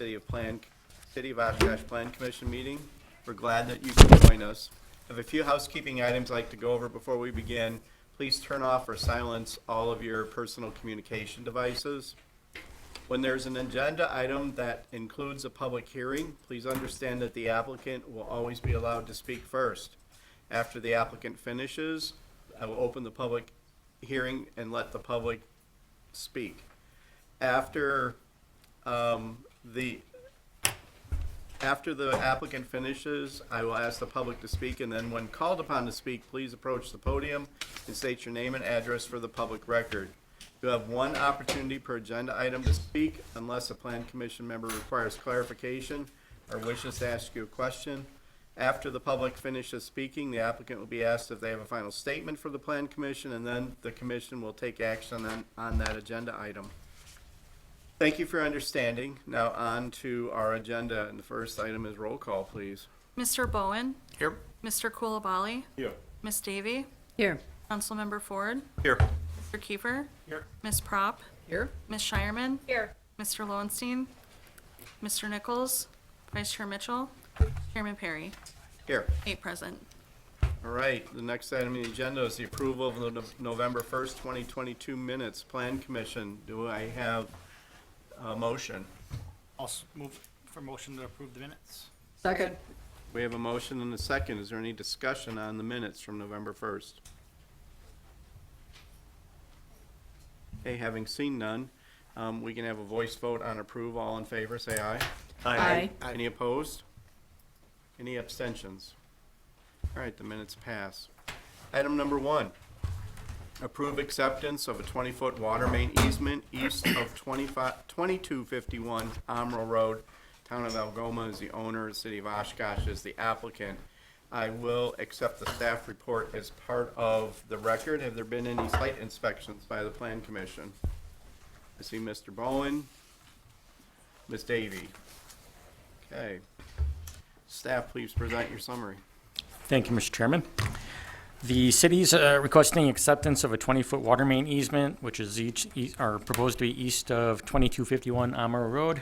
City of Oshkosh Plan Commission meeting. We're glad that you can join us. I have a few housekeeping items I'd like to go over before we begin. Please turn off or silence all of your personal communication devices. When there's an agenda item that includes a public hearing, please understand that the applicant will always be allowed to speak first. After the applicant finishes, I will open the public hearing and let the public speak. After the applicant finishes, I will ask the public to speak, and then when called upon to speak, please approach the podium and state your name and address for the public record. You have one opportunity per agenda item to speak unless a Plan Commission member requires clarification or wishes to ask you a question. After the public finishes speaking, the applicant will be asked if they have a final statement for the Plan Commission, and then the Commission will take action on that agenda item. Thank you for your understanding. Now on to our agenda, and the first item is roll call, please. Mr. Bowen? Here. Mr. Coulibaly? Here. Ms. Davy? Here. Councilmember Ford? Here. Mr. Kiefer? Here. Ms. Prop? Here. Ms. Shireman? Here. Mr. Lowenstein? Mr. Nichols? Vice Chair Mitchell? Chairman Perry? Here. 8 present. All right, the next item on the agenda is the approval of the November 1st, 2022 minutes. Plan Commission, do I have a motion? I'll move for motion to approve the minutes. Second. We have a motion and a second. Is there any discussion on the minutes from November 1st? Okay, having seen none, we can have a voice vote on approve. All in favor, say aye. Aye. Any opposed? Any abstentions? All right, the minutes pass. Item number 1, approve acceptance of a 20-foot water main easement east of 2251 Amro Road. Town of Algoma is the owner, the City of Oshkosh is the applicant. I will accept the staff report as part of the record. Have there been any site inspections by the Plan Commission? I see Mr. Bowen, Ms. Davy. Okay. Staff, please present your summary. Thank you, Mr. Chairman. The city's requesting acceptance of a 20-foot water main easement, which is proposed to be east of 2251 Amaro Road.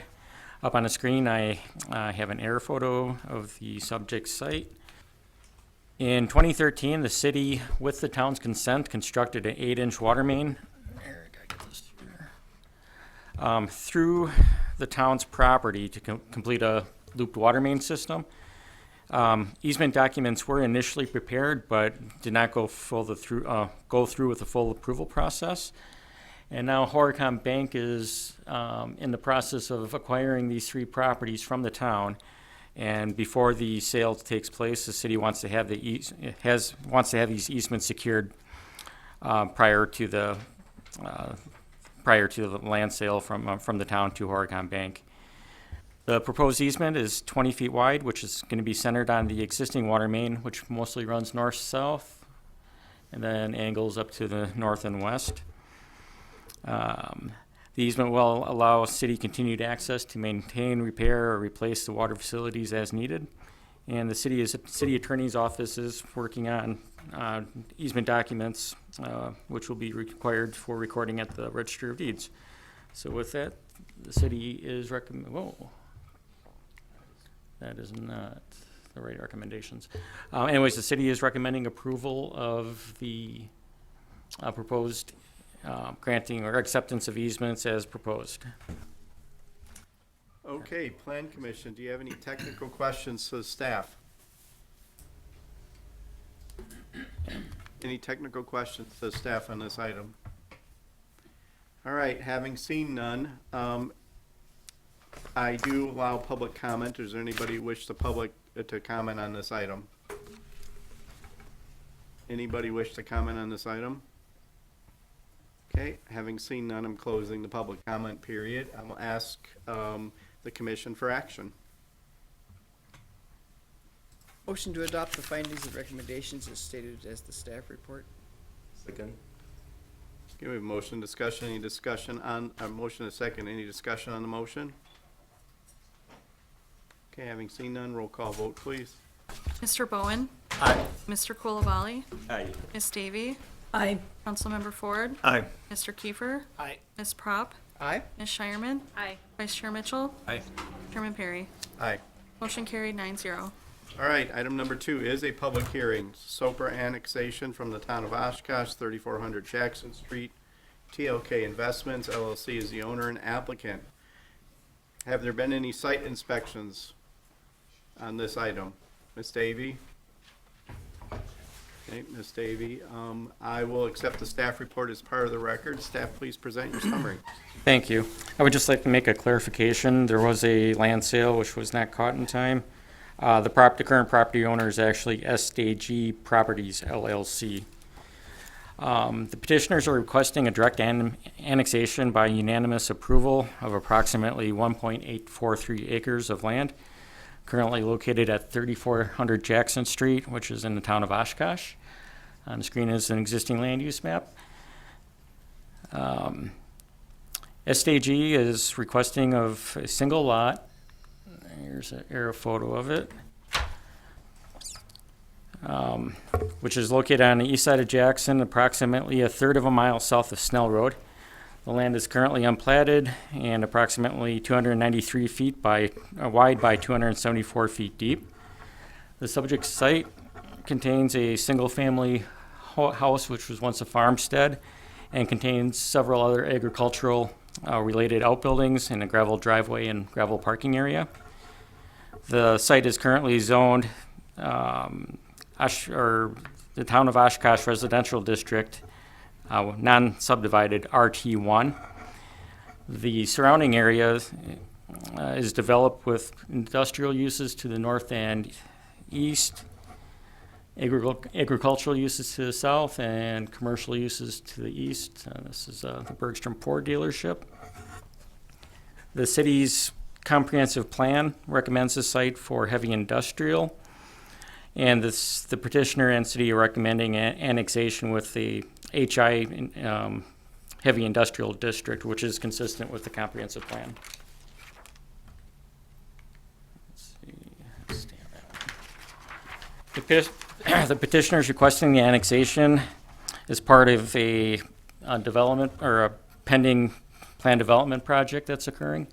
Up on the screen, I have an air photo of the subject site. In 2013, the city, with the town's consent, constructed an 8-inch water main through the town's property to complete a looped water main system. Easement documents were initially prepared, but did not go through with the full approval process. And now Horicon Bank is in the process of acquiring these 3 properties from the town. And before the sale takes place, the city wants to have these easements secured prior to the land sale from the town to Horicon Bank. The proposed easement is 20 feet wide, which is going to be centered on the existing water main, which mostly runs north-south and then angles up to the north and west. The easement will allow city continued access to maintain, repair, or replace the water facilities as needed. And the city attorney's office is working on easement documents, which will be required for recording at the Register of Deeds. So with that, the city is that is not the right recommendations. Anyways, the city is recommending approval of the proposed granting or acceptance of easements as proposed. Okay, Plan Commission, do you have any technical questions to the staff? Any technical questions to the staff on this item? All right, having seen none, I do allow public comment. Does anybody wish the public to comment on this item? Anybody wish to comment on this item? Okay, having seen none, I'm closing the public comment period. I will ask the commission for action. Motion to adopt the findings and recommendations as stated as the staff report. Second. Okay, we have motion, discussion, any discussion on, motion and second, any discussion on the motion? Okay, having seen none, roll call vote, please. Mr. Bowen? Aye. Mr. Coulibaly? Aye. Ms. Davy? Aye. Councilmember Ford? Aye. Mr. Kiefer? Aye. Ms. Prop? Aye. Ms. Shireman? Aye. Vice Chair Mitchell? Aye. Chairman Perry. Aye. Motion carried 9-0. All right, item number 2 is a public hearing. Soper annexation from the town of Oshkosh, 3400 Jackson Street. TLK Investments LLC is the owner and applicant. Have there been any site inspections on this item? Ms. Davy? Okay, Ms. Davy, I will accept the staff report as part of the record. Staff, please present your summary. Thank you. I would just like to make a clarification. There was a land sale which was not caught in time. The current property owner is actually SDG Properties LLC. The petitioners are requesting a direct annexation by unanimous approval of approximately 1.843 acres of land, currently located at 3400 Jackson Street, which is in the town of Oshkosh. On the screen is an existing land use map. SDG is requesting of a single lot. Here's an aerial photo of it. Which is located on the east side of Jackson, approximately a third of a mile south of Snell Road. The land is currently unplatted and approximately 293 feet wide by 274 feet deep. The subject site contains a single-family house, which was once a farmstead, and contains several other agricultural related outbuildings and a gravel driveway and gravel parking area. The site is currently zoned the town of Oshkosh Residential District, non-subdivided RT1. The surrounding area is developed with industrial uses to the north and east, agricultural uses to the south, and commercial uses to the east. This is the Bergstrom Ford dealership. The city's comprehensive plan recommends the site for heavy industrial, and the petitioner and city are recommending annexation with the HI heavy industrial district, which is consistent with the comprehensive plan. Let's see. The petitioner is requesting the annexation as part of a development or a pending plan development project that's occurring.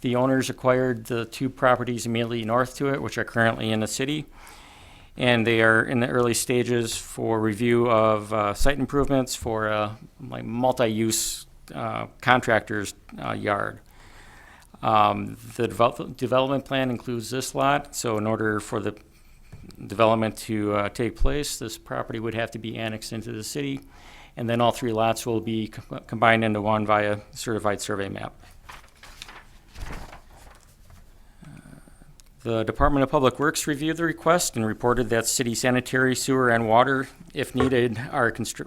The owners acquired the 2 properties immediately north to it, which are currently in the city, and they are in the early stages for review of site improvements for a multi-use contractor's yard. The development plan includes this lot, so in order for the development to take place, this property would have to be annexed into the city, and then all 3 lots will be combined into one via certified survey map. The Department of Public Works reviewed the request and reported that city sanitary, sewer, and water, if needed,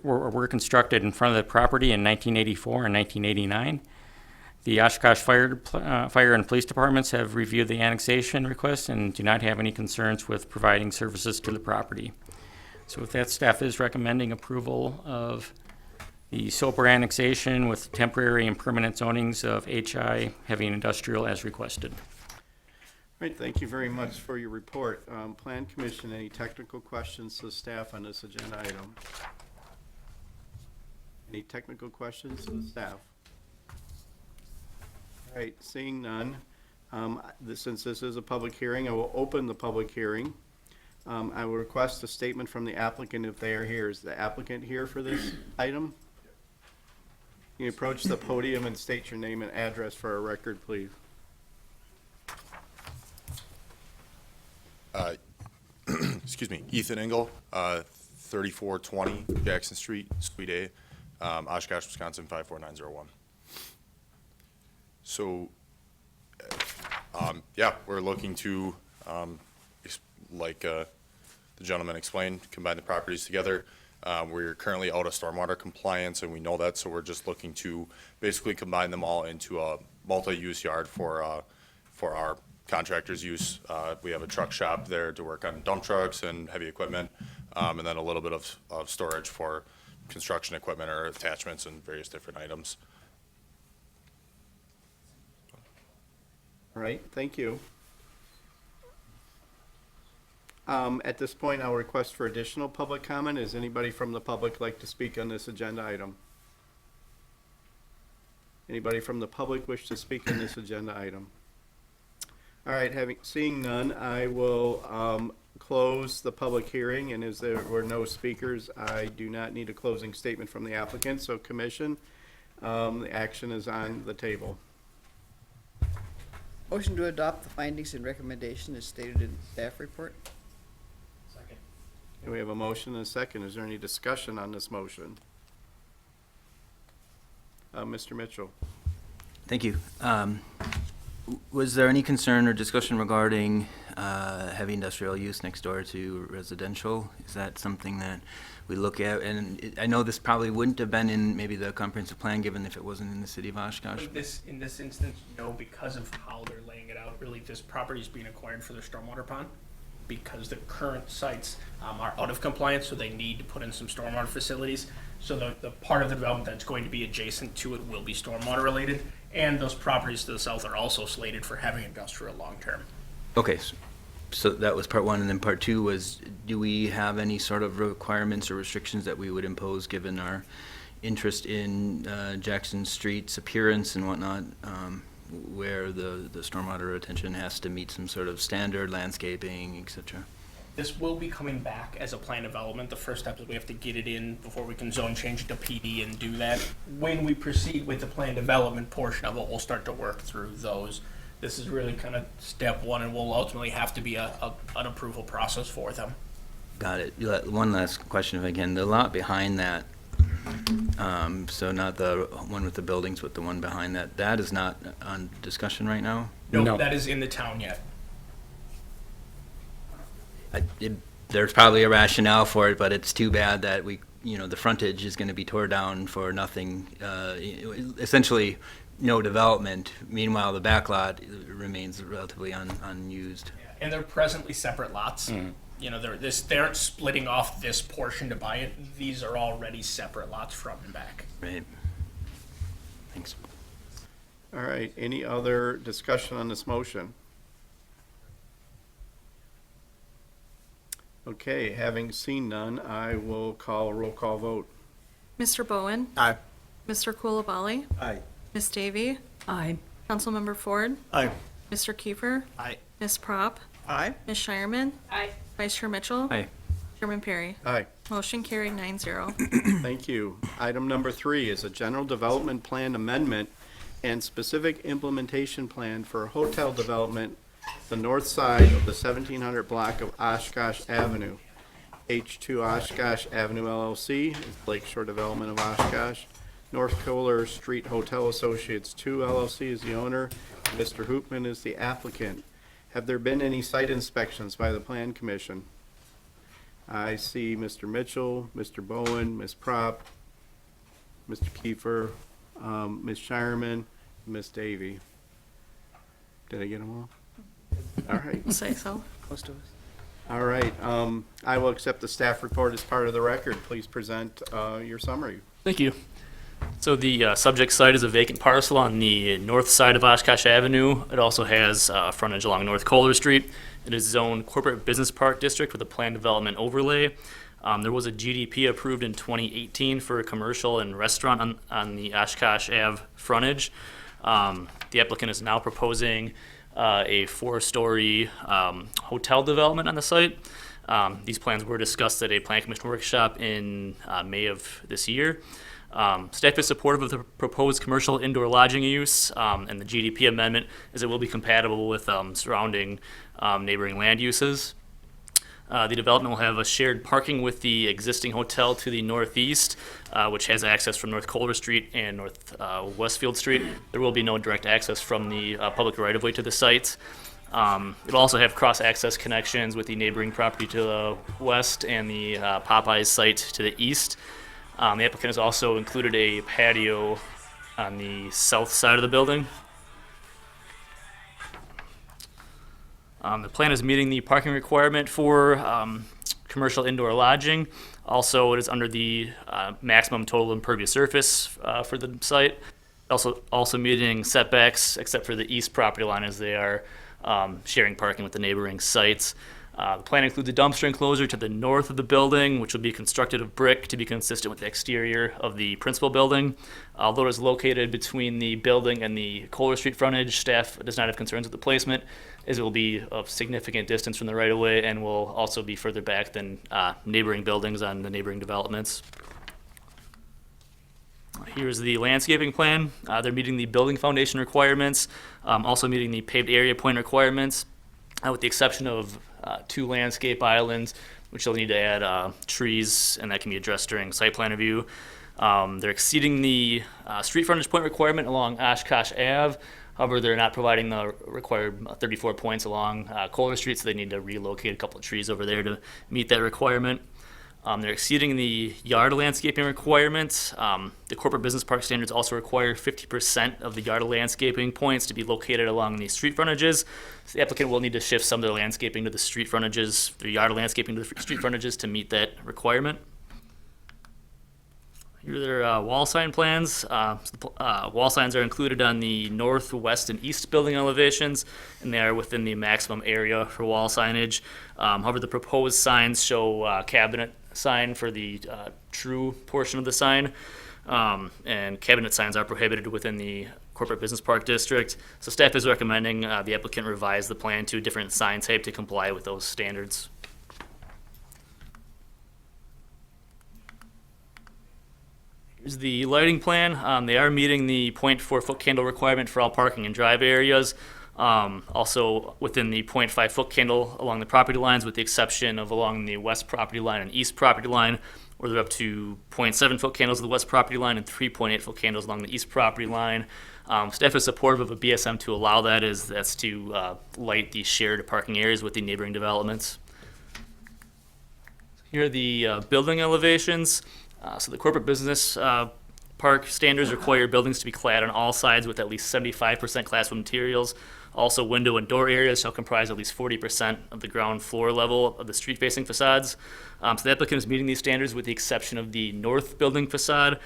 were constructed in front of the property in 1984 and 1989. The Oshkosh Fire and Police Departments have reviewed the annexation request and do not have any concerns with providing services to the property. So with that, staff is recommending approval of the Soper annexation with temporary and permanent zonings of HI heavy and industrial as requested. All right, thank you very much for your report. Plan Commission, any technical questions to the staff on this agenda item? Any technical questions to the staff? All right, seeing none, since this is a public hearing, I will open the public hearing. I will request a statement from the applicant if they are here. Is the applicant here for this item? Can you approach the podium and state your name and address for our record, please? Excuse me, Ethan Engel, 3420 Jackson Street, Suite A, Oshkosh, Wisconsin, 54901. So, yeah, we're looking to, like the gentleman explained, combine the properties together. We're currently out of stormwater compliance, and we know that, so we're just looking to basically combine them all into a multi-use yard for our contractors' use. We have a truck shop there to work on dump trucks and heavy equipment, and then a little bit of storage for construction equipment or attachments and various different items. All right, thank you. At this point, I'll request for additional public comment. Does anybody from the public like to speak on this agenda item? Anybody from the public wish to speak on this agenda item? All right, seeing none, I will close the public hearing, and as there were no speakers, I do not need a closing statement from the applicant, so commission, the action is on the table. Motion to adopt the findings and recommendation as stated in the staff report. Second. We have a motion and a second. Is there any discussion on this motion? Mr. Mitchell? Thank you. Was there any concern or discussion regarding heavy industrial use next door to residential? Is that something that we look at? And I know this probably wouldn't have been in maybe the comprehensive plan, given if it wasn't in the city of Oshkosh. In this instance, no, because of how they're laying it out, really, this property is being acquired for their stormwater pond, because the current sites are out of compliance, so they need to put in some stormwater facilities. So the part of the development that's going to be adjacent to it will be stormwater related, and those properties to the south are also slated for heavy industrial long-term. Okay, so that was part one, and then part two was, do we have any sort of requirements or restrictions that we would impose given our interest in Jackson Street's appearance and whatnot, where the stormwater retention has to meet some sort of standard landscaping, et cetera? This will be coming back as a plan development. The first step is we have to get it in before we can zone change it to PD and do that. When we proceed with the plan development portion of it, we'll start to work through those. This is really kind of step one, and will ultimately have to be an approval process for them. Got it. One last question if I can. The lot behind that, so not the one with the buildings, but the one behind that, that is not on discussion right now? No. That is in the town yet. There's probably a rationale for it, but it's too bad that the frontage is going to be tore down for nothing, essentially no development. Meanwhile, the back lot remains relatively unused. And they're presently separate lots. Mm-hmm. They aren't splitting off this portion to buy it. These are already separate lots front and back. Right. Thanks. All right, any other discussion on this motion? Okay, having seen none, I will call a roll call vote. Mr. Bowen? Aye. Mr. Coulibaly? Aye. Ms. Davy? Aye. Councilmember Ford? Aye. Mr. Kiefer? Aye. Ms. Prop? Aye. Ms. Shireman? Aye. Vice Chair Mitchell? Aye. Chairman Perry? Aye. Motion carried 9-0. Thank you. Item number 3 is a general development plan amendment and specific implementation plan for a hotel development the north side of the 1700 block of Oshkosh Avenue. H2 Oshkosh Avenue LLC is Lakeshore Development of Oshkosh. North Kohler Street Hotel Associates 2 LLC is the owner. Mr. Hoopman is the applicant. Have there been any site inspections by the Plan Commission? I see Mr. Mitchell, Mr. Bowen, Ms. Prop, Mr. Kiefer, Ms. Shireman, Ms. Davy. Did I get them all? All right. We'll say so. Most of us. All right. I will accept the staff report as part of the record. Please present your summary. Thank you. So the subject site is a vacant parcel on the north side of Oshkosh Avenue. It also has frontage along North Kohler Street. It is zoned Corporate Business Park District with a planned development overlay. There was a GDP approved in 2018 for a commercial and restaurant on the Oshkosh Ave frontage. The applicant is now proposing a 4-story hotel development on the site. These plans were discussed at a Plan Commission workshop in May of this year. Staff is supportive of the proposed commercial indoor lodging use, and the GDP amendment as it will be compatible with surrounding neighboring land uses. The development will have a shared parking with the existing hotel to the northeast, which has access from North Kohler Street and North Westfield Street. There will be no direct access from the public right-of-way to the site. It'll also have cross-access connections with the neighboring property to the west and the Popeyes site to the east. The applicant has also included a patio on the south side of the building. The plan is meeting the parking requirement for commercial indoor lodging. Also, it is under the maximum total impervious surface for the site. Also meeting setbacks except for the east property line as they are sharing parking with the neighboring sites. The plan includes a dumpster enclosure to the north of the building, which will be constructed of brick to be consistent with the exterior of the principal building. Although it is located between the building and the Kohler Street frontage, staff does not have concerns with the placement, as it will be of significant distance from the right-of-way and will also be further back than neighboring buildings on the neighboring developments. Here's the landscaping plan. They're meeting the building foundation requirements, also meeting the paved area point requirements, with the exception of 2 landscape islands, which they'll need to add trees, and that can be addressed during site plan review. They're exceeding the street frontage point requirement along Oshkosh Ave. However, they're not providing the required 34 points along Kohler Street, so they need to relocate a couple of trees over there to meet that requirement. They're exceeding the yard landscaping requirements. The corporate business park standards also require 50% of the yard landscaping points to be located along the street frontages. So the applicant will need to shift some of their landscaping to the street frontages, their yard landscaping to the street frontages to meet that requirement. Here are their wall sign plans. Wall signs are included on the north, west, and east building elevations, and they are within the maximum area for wall signage. However, the proposed signs show cabinet sign for the true portion of the sign, and cabinet signs are prohibited within the corporate business park district. So staff is recommending the applicant revise the plan to a different sign type to comply with those standards. Here's the lighting plan. They are meeting the 0.4 foot candle requirement for all parking and drive areas. Also within the 0.5 foot candle along the property lines, with the exception of along the west property line and east property line, where they're up to 0.7 foot candles on the west property line and 3.8 foot candles along the east property line. Staff is supportive of a BSM to allow that, as that's to light the shared parking areas with the neighboring developments. Here are the building elevations. So the corporate business park standards require buildings to be clad on all sides with at least 75% class wood materials. Also, window and door areas shall comprise at least 40% of the ground floor level of the street-facing facades. So the applicant is meeting these standards with the exception of the north building facade,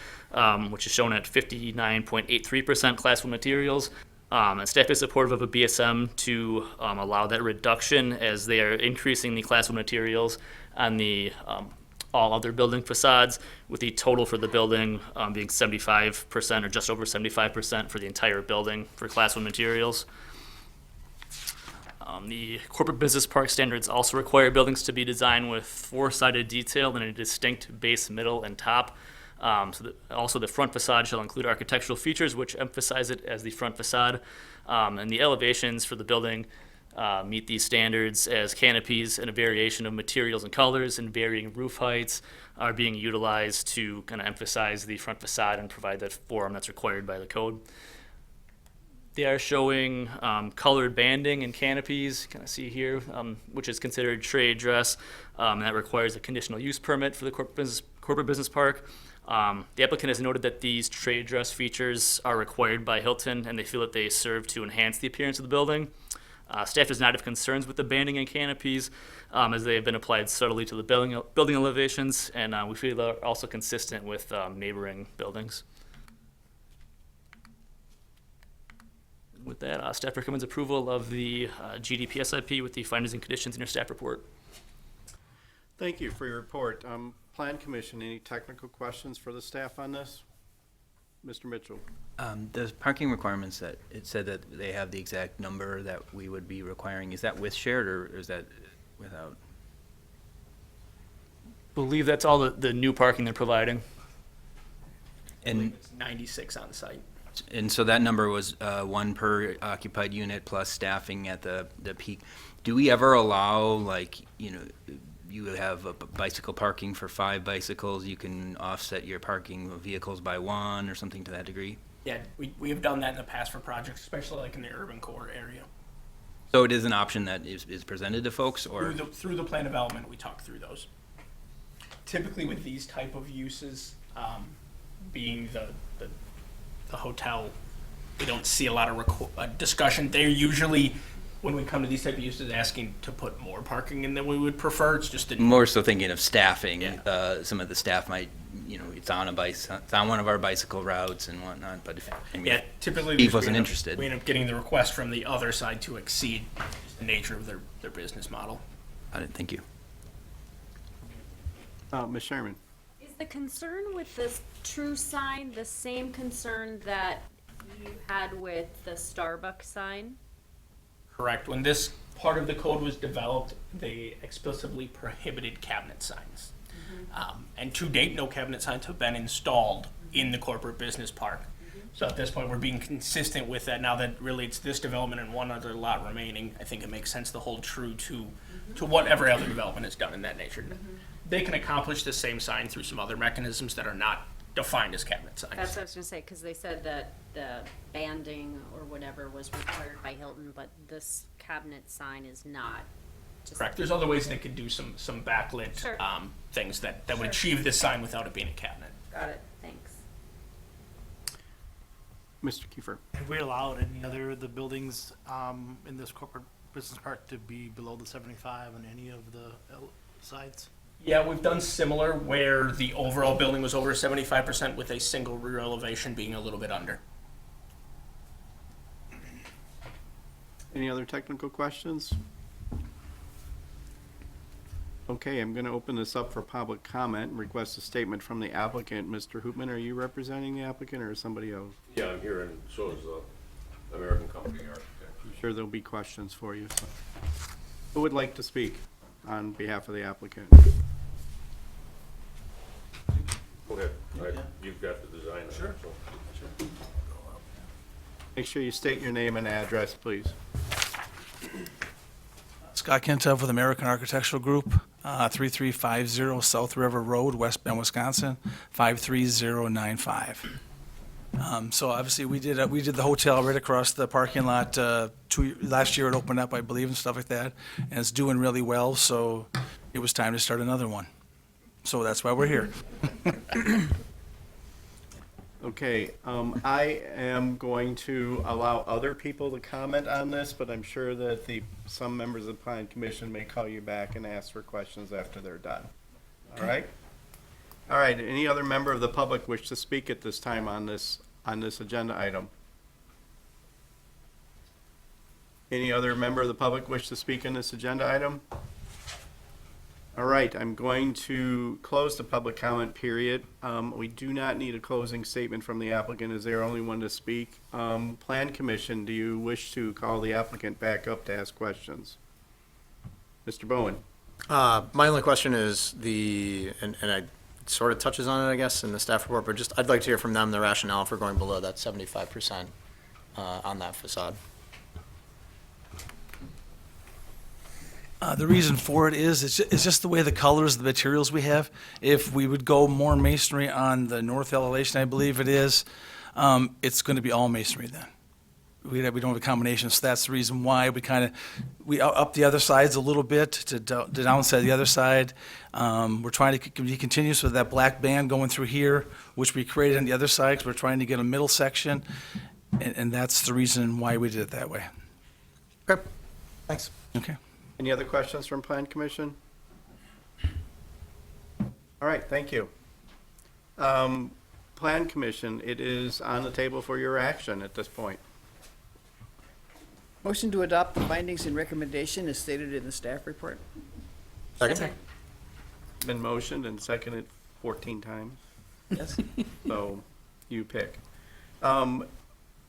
which is shown at 59.83% class wood materials. And staff is supportive of a BSM to allow that reduction, as they are increasing the class wood materials on the all other building facades, with the total for the building being 75% or just over 75% for the entire building for class 1 materials. The corporate business park standards also require buildings to be designed with 4-sided detail and a distinct base, middle, and top. Also the front facade shall include architectural features which emphasize it as the front facade. And the elevations for the building meet these standards, as canopies and a variation of materials and colors and varying roof heights are being utilized to kind of emphasize the front facade and provide that form that's required by the code. They are showing colored banding and canopies, you kind of see here, which is considered trade dress, and that requires a conditional use permit for the corporate business park. The applicant has noted that these trade dress features are required by Hilton, and they feel that they serve to enhance the appearance of the building. Staff does not have concerns with the banding and canopies, as they have been applied subtly to the building elevations, and we feel they're also consistent with neighboring buildings. With that, staff recommends approval of the GDP SIP with the findings and conditions in your staff report. Thank you for your report. Plan Commission, any technical questions for the staff on this? Mr. Mitchell. The parking requirements, that it said that they have the exact number that we would be requiring, is that with shared or is that without? Believe that's all the new parking they're providing. And It's 96 on site. so that number was 1 per occupied unit plus staffing at the peak. Do we ever allow, like, you have a bicycle parking for 5 bicycles, you can offset your parking of vehicles by 1 or something to that degree? Yeah, we have done that in the past for projects, especially like in the urban core area. So it is an option that is presented to folks, or? Through the plan development, we talk through those. Typically with these type of uses, being the hotel, we don't see a lot of discussion. They're usually, when we come to these type of uses, asking to put more parking in than we would prefer. It's just More so thinking of staffing. Yeah. Some of the staff might, it's on one of our bicycle routes and whatnot, but if, typically Steve wasn't interested. We end up getting the request from the other side to exceed the nature of their business model. Got it, thank you. Ms. Sherman? Is the concern with this true sign the same concern that you had with the Starbucks sign? Correct. When this part of the code was developed, they explicitly prohibited cabinet signs. And to date, no cabinet signs have been installed in the corporate business park. So at this point, we're being consistent with that. Now that really it's this development and one other lot remaining, I think it makes sense to hold true to whatever other development is done in that nature. They can accomplish the same sign through some other mechanisms that are not defined as cabinet signs. That's what I was gonna say, because they said that the banding or whatever was required by Hilton, but this cabinet sign is not. Just- Correct. There's other ways they could do some backlit Sure. things that would achieve this sign without it being a cabinet. Got it, thanks. Mr. Kiefer? Have we allowed any other of the buildings in this corporate business park to be below the 75 on any of the sides? Yeah, we've done similar where the overall building was over 75% with a single rear elevation being a little bit under. Any other technical questions? Okay, I'm going to open this up for public comment and request a statement from the applicant. Mr. Hoopman, are you representing the applicant or somebody else? Yeah, I'm here, and so is the American Company Architect. I'm sure there'll be questions for you. So. Who would like to speak on behalf of the applicant? Go ahead. You've got the design. Sure. Make sure you state your name and address, please. Scott Kentov with American Architectural Group, 3350 South River Road, West Bend, Wisconsin, 53095. So obviously, we did the hotel right across the parking lot. Last year it opened up, I believe, and stuff like that, and it's doing really well. So it was time to start another one. So that's why we're here. Okay, I am going to allow other people to comment on this, but I'm sure that some members of the Plan Commission may call you back and ask for questions after they're done. All right? All right, any other member of the public wish to speak at this time on this agenda item? Any other member of the public wish to speak on this agenda item? All right, I'm going to close the public comment period. We do not need a closing statement from the applicant as they're only one to speak. Plan Commission, do you wish to call the applicant back up to ask questions? Mr. Bowen? My only question is and I sort of touches on it, I guess, in the staff report, but I'd like to hear from them the rationale for going below that 75% on that facade. The reason for it is, it's just the way the colors, the materials we have. If we would go more masonry on the north elevation, I believe it is, it's going to be all masonry then. We don't have a combination, so that's the reason why we up the other sides a little bit to downside the other side. We're trying to be continuous with that black band going through here, which we created on the other side, because we're trying to get a middle section, and that's the reason why we did it that way. Okay, thanks. Okay. Any other questions from Plan Commission? All right, thank you. Plan Commission, it is on the table for your action at this point. Motion to adopt the findings and recommendation as stated in the staff report. Second? Been motioned and seconded 14 times. Yes. So you pick.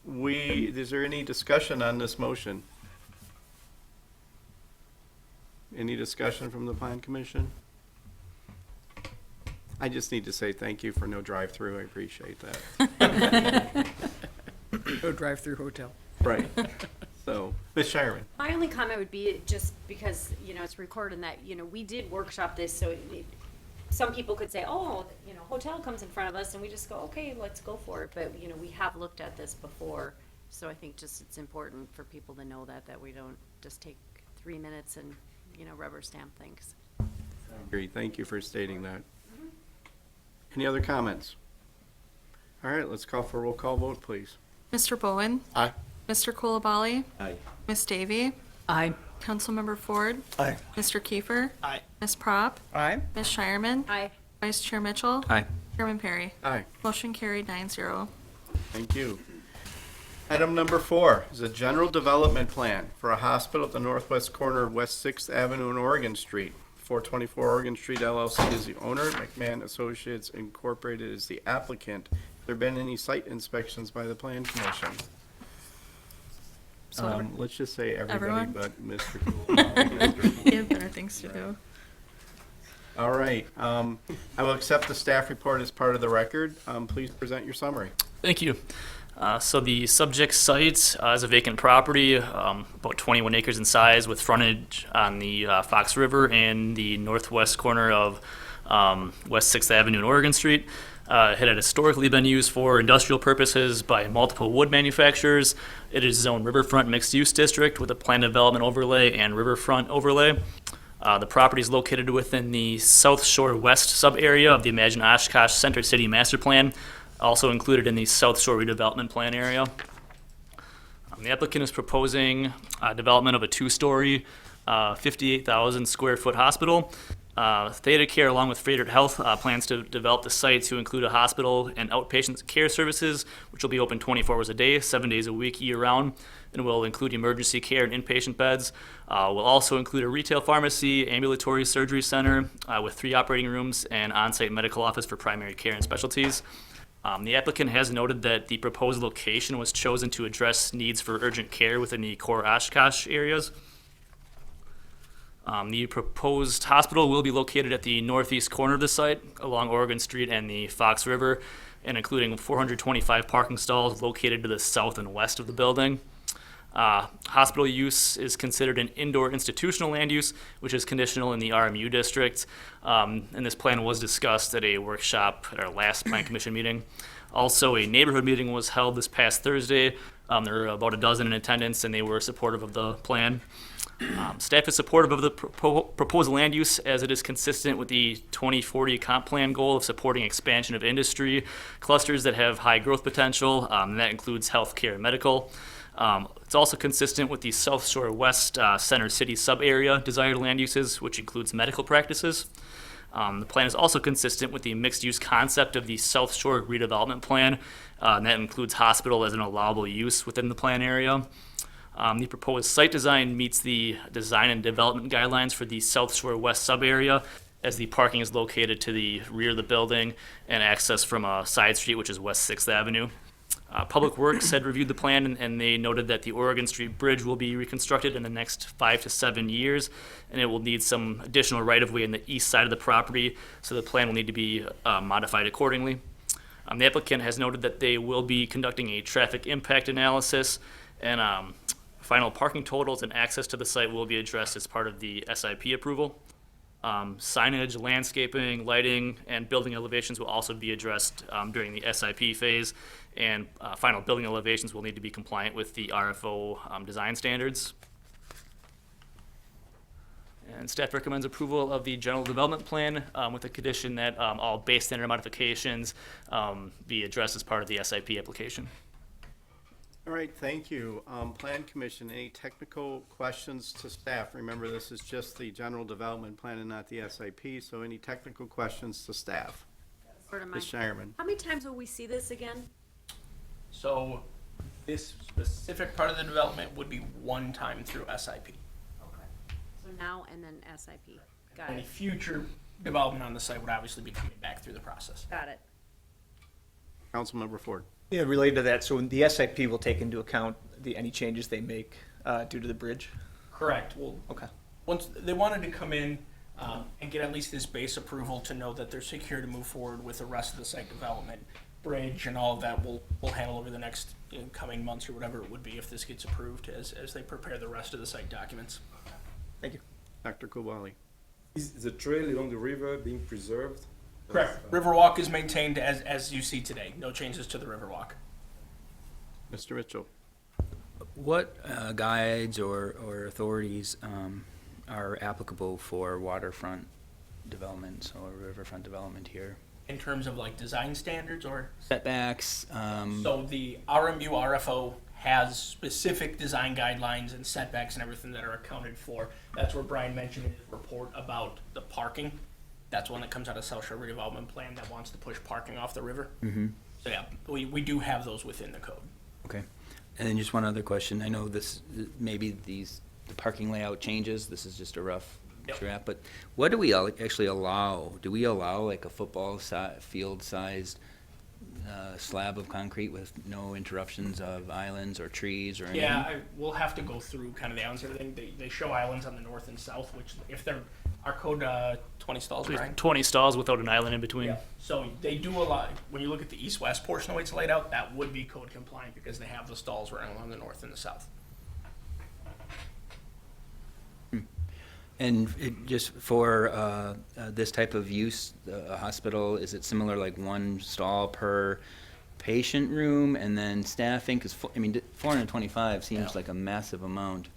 Is there any discussion on this motion? Any discussion from the Plan Commission? I just need to say thank you for no drive-through. I appreciate that. No drive-through hotel. Right. So, Ms. Shireman. My only comment would be just because, it's recorded that, we did workshop this, so some people could say, oh, hotel comes in front of us, and we just go, okay, let's go for it. But, we have looked at this before, so I think just it's important for people to know that we don't just take 3 minutes and, rubber stamp things. Agree. Thank you for stating that. Any other comments? All right, let's call for a roll call vote, please. Mr. Bowen? Aye. Mr. Coulibaly? Aye. Ms. Davy? Aye. Councilmember Ford? Aye. Mr. Kiefer? Aye. Ms. Prop? Aye. Ms. Shireman? Aye. Vice Chair Mitchell? Aye. Chairman Perry? Aye. Motion carried 9-0. Thank you. Item number 4 is a general development plan for a hospital at the northwest corner of West 6th Avenue and Oregon Street. 424 Oregon Street LLC is the owner, McMahon Associates Incorporated is the applicant. Have there been any site inspections by the Plan Commission? So Let's just say everybody Everyone? but Mr. Cool. you have better things to do. All right, I will accept the staff report as part of the record. Please present your summary. Thank you. So the subject site is a vacant property, about 21 acres in size, with frontage on the Fox River and the northwest corner of West 6th Avenue and Oregon Street. It had historically been used for industrial purposes by multiple wood manufacturers. It is zoned riverfront mixed-use district with a planned development overlay and riverfront overlay. The property is located within the South Shore West sub-area of the Imagine Oshkosh Center City Master Plan, also included in the South Shore Redevelopment Plan area. The applicant is proposing development of a 2-story, 58,000 square foot hospital. Theta Care, along with Freighter Health, plans to develop the site to include a hospital and outpatient care services, which will be open 24 hours a day, 7 days a week, year-round, and will include emergency care and inpatient beds. Will also include a retail pharmacy, ambulatory surgery center with 3 operating rooms, and on-site medical office for primary care and specialties. The applicant has noted that the proposed location was chosen to address needs for urgent care within the core Oshkosh areas. The proposed hospital will be located at the northeast corner of the site, along Oregon Street and the Fox River, and including 425 parking stalls located to the south and west of the building. Hospital use is considered an indoor institutional land use, which is conditional in the RMU district. And this plan was discussed at a workshop at our last Plan Commission meeting. Also, a neighborhood meeting was held this past Thursday. There were about a dozen in attendance, and they were supportive of the plan. Staff is supportive of the proposed land use as it is consistent with the 2040 comp plan goal of supporting expansion of industry clusters that have high growth potential, and that includes healthcare and medical. It's also consistent with the South Shore West Center City sub-area desired land uses, which includes medical practices. The plan is also consistent with the mixed-use concept of the South Shore redevelopment plan, and that includes hospital as an allowable use within the plan area. The proposed site design meets the design and development guidelines for the South Shore West sub-area, as the parking is located to the rear of the building and access from a side street, which is West 6th Avenue. Public Works had reviewed the plan, and they noted that the Oregon Street Bridge will be reconstructed in the next 5 to 7 years, and it will need some additional right-of-way in the east side of the property, so the plan will need to be modified accordingly. The applicant has noted that they will be conducting a traffic impact analysis, and final parking totals and access to the site will be addressed as part of the SIP approval. Signage, landscaping, lighting, and building elevations will also be addressed during the SIP phase, and final building elevations will need to be compliant with the RFO design standards. And staff recommends approval of the general development plan with the condition that all base standard modifications be addressed as part of the SIP application. All right, thank you. Plan Commission, any technical questions to staff? Remember, this is just the general development plan and not the SIP, so any technical questions to staff? Sort of Ms. Shireman. How many times will we see this again? So this specific part of the development would be one time through SIP. Okay. So now and then SIP. Got Any it. future development on the site would obviously be coming back through the process. Got it. Councilmember Ford. Yeah, related to that, so the SIP will take into account any changes they make due to the bridge? Correct. Well, Okay. once they wanted to come in and get at least this base approval to know that they're secure to move forward with the rest of the site development, bridge and all of that we'll handle over the next coming months or whatever it would be if this gets approved as they prepare the rest of the site documents. Thank you. Dr. Kubali. Is the trail along the river being preserved? Correct. Riverwalk is maintained as you see today. No changes to the Riverwalk. Mr. Mitchell. What guides or authorities are applicable for waterfront development or riverfront development here? In terms of like design standards or? Setbacks? So the RMU RFO has specific design guidelines and setbacks and everything that are accounted for. That's where Brian mentioned in his report about the parking. That's one that comes out of South Shore Redevelopment Plan that wants to push parking off the river. Mm-hmm. So yeah, we do have those within the code. Okay. And then just one other question. I know this, maybe the parking layout changes. This is just a rough Yep. draft, but what do we actually allow? Do we allow like a football field-sized slab of concrete with no interruptions of islands or trees or anything? Yeah, we'll have to go through kind of the islands and everything. They show islands on the north and south, which if they're, our code, 20 stalls, There's right? 20 stalls without an island in between. Yeah, so they do a lot, when you look at the east-west portion of the way it's laid out, that would be code compliant because they have the stalls running along the north and the south. And just for this type of use, a hospital, is it similar, like one stall per patient room and then staffing? Because, I mean, 425 seems like a massive amount.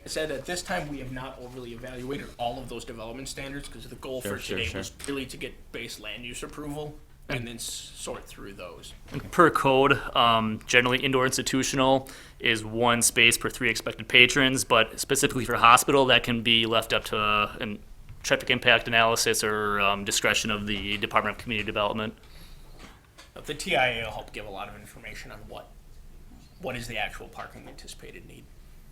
I said at this time, we have not overly evaluated all of those development standards because the goal for Sure, today sure. was really to get base land use approval and then sort through those. Per code, generally indoor institutional is one space per 3 expected patrons, but specifically for hospital, that can be left up to an traffic impact analysis or discretion of the Department of Community Development. The TIA will help give a lot of information on what is the actual parking anticipated need.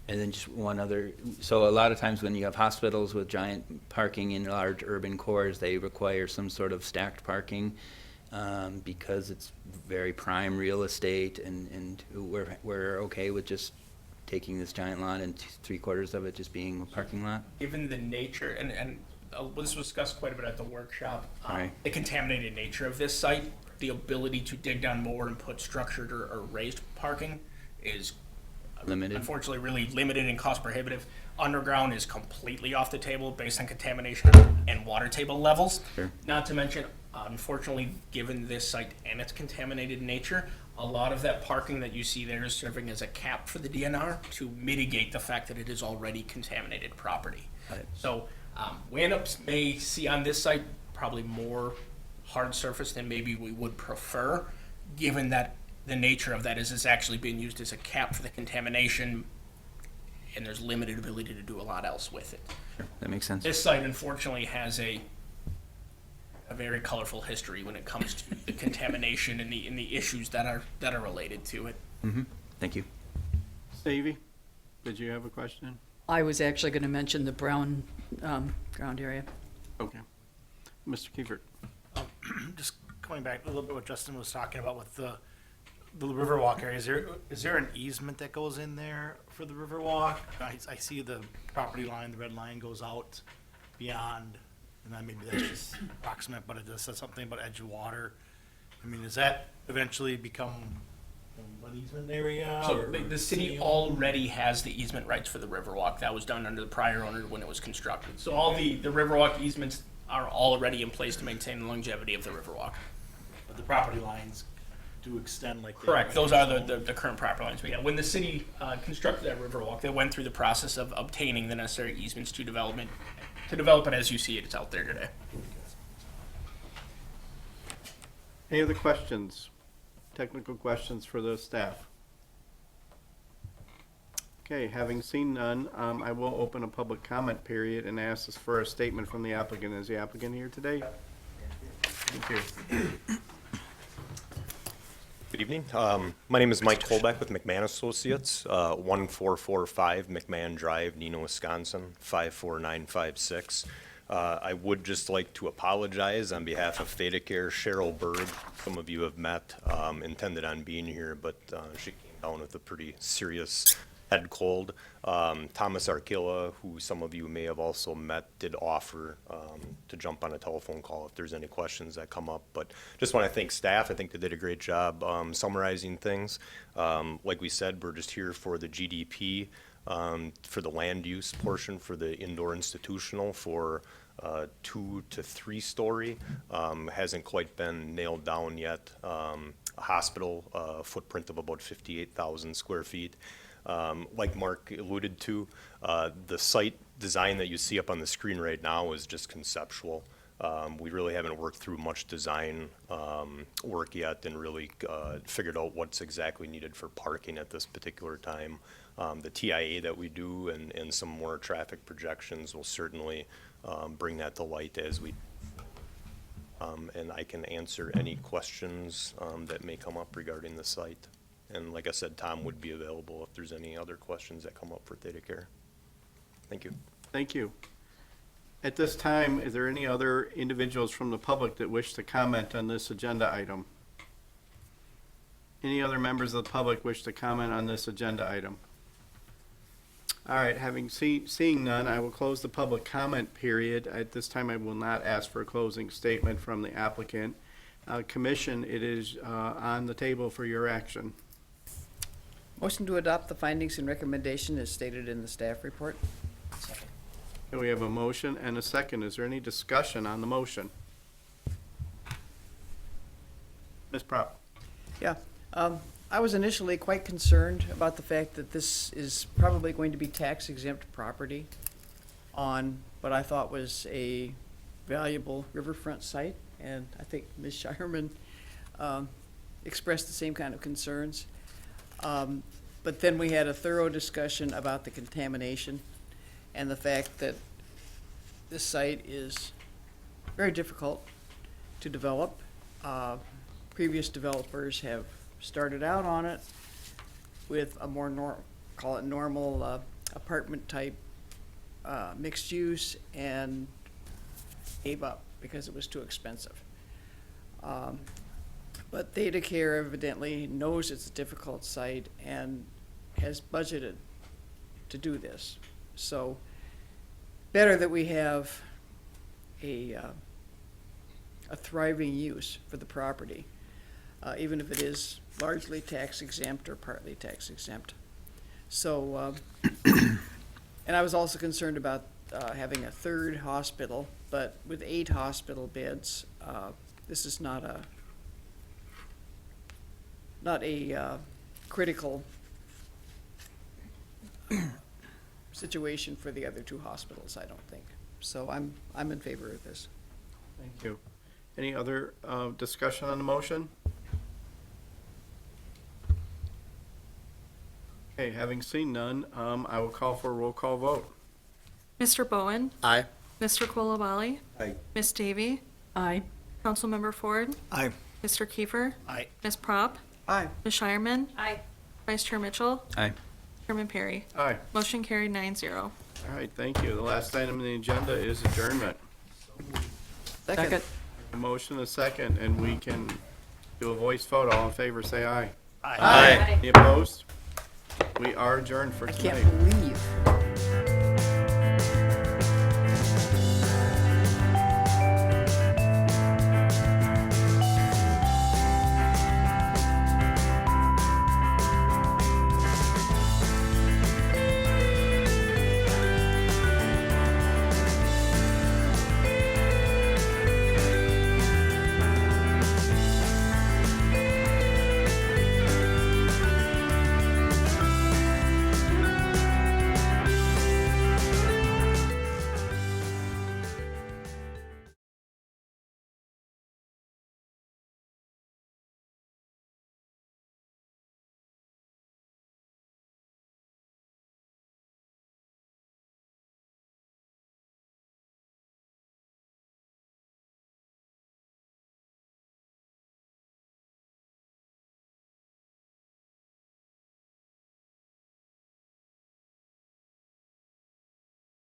And then just one other, so a lot of times when you have hospitals with giant parking in large urban cores, they require some sort of stacked parking because it's very prime real estate, and we're okay with just taking this giant lot and 3/4 of it just being a parking lot? Given the nature, and this was discussed quite a bit at the workshop, Right. the contaminated nature of this site, the ability to dig down more and put structured or raised parking is Limited? unfortunately really limited and cost prohibitive. Underground is completely off the table based on contamination and water table levels. Sure. Not to mention, unfortunately, given this site and its contaminated nature, a lot of that parking that you see there is serving as a cap for the DNR to mitigate the fact that it is already contaminated property. Got it. So we end up may see on this site probably more hard surface than maybe we would prefer, given that the nature of that is it's actually being used as a cap for the contamination, and there's limited ability to do a lot else with it. Sure, that makes sense. This site unfortunately has a very colorful history when it comes to the contamination and the issues that are related to it. Mm-hmm. Thank you. Stevie, did you have a question? I was actually going to mention the brown ground area. Okay. Mr. Kiefert. Just going back a little bit what Justin was talking about with the Riverwalk area, is there an easement that goes in there for the Riverwalk? I see the property line, the red line goes out beyond, and then maybe that's just approximate, but it does say something about edge of water. I mean, does that eventually become an easement area? So or- the city already has the easement rights for the Riverwalk. That was done under the prior owner when it was constructed. So all the Riverwalk easements are already in place to maintain the longevity of the Riverwalk. But the property lines do extend like that. Correct, right? those are the current property lines we have. When the city constructed that Riverwalk, they went through the process of obtaining the necessary easements to develop it as you see it, it's out there today. Any other questions? Technical questions for the staff? Okay, having seen none, I will open a public comment period and ask us for a statement from the applicant. Is the applicant here today? Thank you. Good evening. My name is Mike Kolbeck with McMahon Associates, 1445 McMahon Drive, Neenah, Wisconsin, 54956. I would just like to apologize on behalf of ThedaCare, Cheryl Berg. Some of you have met, intended on being here, but she came down with a pretty serious head cold. Thomas Arkilla, who some of you may have also met, did offer to jump on a telephone call if there's any questions that come up. But just want to thank staff. I think they did a great job summarizing things. Like we said, we're just here for the GDP, for the land use portion, for the indoor institutional, for 2 to 3 story. Hasn't quite been nailed down yet. A hospital footprint of about 58,000 square feet. Like Mark alluded to, the site design that you see up on the screen right now is just conceptual. We really haven't worked through much design work yet and really figured out what's exactly needed for parking at this particular time. The TIA that we do and some more traffic projections will certainly bring that to light as we and I can answer any questions that may come up regarding the site. And like I said, Tom would be available if there's any other questions that come up for Theta Care. Thank you. Thank you. At this time, is there any other individuals from the public that wish to comment on this agenda item? Any other members of the public wish to comment on this agenda item? All right, seeing none, I will close the public comment period. At this time, I will not ask for a closing statement from the applicant. Commission, it is on the table for your action. Motion to adopt the findings and recommendation as stated in the staff report. Okay, we have a motion and a second. Is there any discussion on the motion? Ms. Prop? Yeah, I was initially quite concerned about the fact that this is probably going to be tax exempt property on what I thought was a valuable riverfront site, and I think Ms. Shireman expressed the same kind of concerns. But then we had a thorough discussion about the contamination and the fact that this site is very difficult to develop. Previous developers have started out on it with a more call it normal apartment type mixed use and gave up because it was too expensive. But Theta Care evidently knows it's a difficult site and has budgeted to do this. So better that we have a thriving use for the property, even if it is largely tax exempt or partly tax exempt. So, and I was also concerned about having a third hospital, but with 8 hospital beds, this is not a critical situation for the other 2 hospitals, I don't think. So I'm in favor of this. Thank you. Any other discussion on the motion? Okay, having seen none, I will call for a roll call vote. Mr. Bowen? Aye. Mr. Colabali? Aye. Ms. Davy? Aye. Councilmember Ford? Aye. Mr. Kiefer? Aye. Ms. Prop? Aye. Ms. Shireman? Aye. Vice Chair Mitchell? Aye. Chairman Perry? Aye. Motion carried 9-0. All right, thank you. The last item on the agenda is adjournment. Second. A motion, a second, and we can do a voice vote. All in favor, say aye. Aye. Aye. Any opposed? We are adjourned for I tonight. can't believe